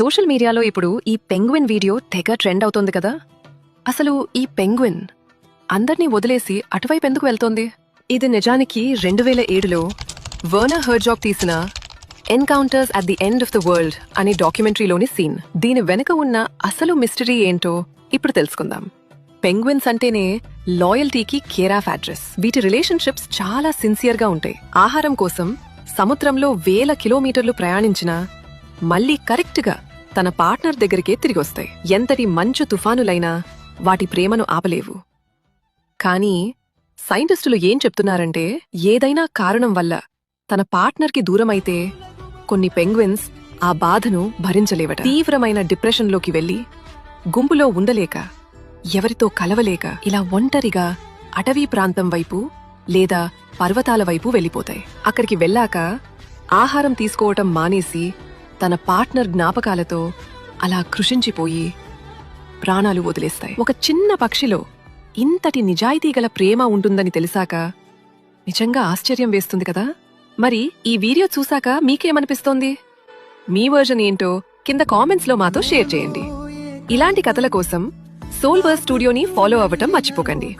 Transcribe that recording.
Social మీడియాలో ఇప్పుడు ఈ పెంగ్విన్ వీడియో తెగ ట్రెండ్ అవుతోంది కదా. అసలు ఈ పెంగ్విన్ అందర్నీ వదిలేసి అటువైపు ఎందుకు వెళ్తోంది? ఇది నిజానికి 2007లో వర్నర్ హెర్జాగ్ తీసిన encounters at the end of the world అనే డాక్యుమెంటరీలోని సీన్. దీని వెనుక ఉన్న అసలు మిస్టరీ ఏంటో ఇప్పుడు తెలుసుకుందాం. పెంగ్విన్స్ అంటేనే లాయల్టీకి కేర్ ఆఫ్ అడ్రస్. వీటి రిలేషన్షిప్స్ చాలా సిన్సియర్గా ఉంటాయి. ఆహారం కోసం సముద్రంలో వేల కిలోమీటర్లు ప్రయాణించినా మళ్లీ కరెక్ట్గా తన పార్ట్నర్ దగ్గరికే తిరిగొస్తాయి. ఎంతటి మంచు తుఫానులైనా వాటి ప్రేమను ఆపలేవు. కానీ సైంటిస్టులు ఏం చెప్తున్నారంటే, ఏదైనా కారణం వల్ల తన పార్ట్నర్కి దూరమైతే కొన్ని పెంగ్విన్స్ ఆ బాధను భరించలేవట. తీవ్రమైన డిప్రెషన్లోకి వెళ్లి గుంపులో ఉండలేక, ఎవరితో కలవలేక ఇలా ఒంటరిగా అటవీ ప్రాంతం వైపు లేదా పర్వతాల వైపు వెళ్ళిపోతాయి. అక్కడికి వెళ్ళాక ఆహారం తీసుకోవటం మానేసి తన పార్ట్నర్ జ్ఞాపకాలతో అలా కృషించిపోయి ప్రాణాలు వదిలేస్తాయి. ఒక చిన్న పక్షిలో ఇంతటి నిజాయితీగల ప్రేమ ఉంటుందని తెలిసాక నిజంగా ఆశ్చర్యం వేస్తుంది కదా. మరి ఈ వీడియో చూసాక మీకేమనిపిస్తోంది? మీ వర్జన్ ఏంటో కింద కామెంట్స్లో మాతో షేర్ చేయండి. ఇలాంటి కథల కోసం సోల్వర్స్ స్టూడియోని ఫాలో అవ్వటం మర్చిపోకండి.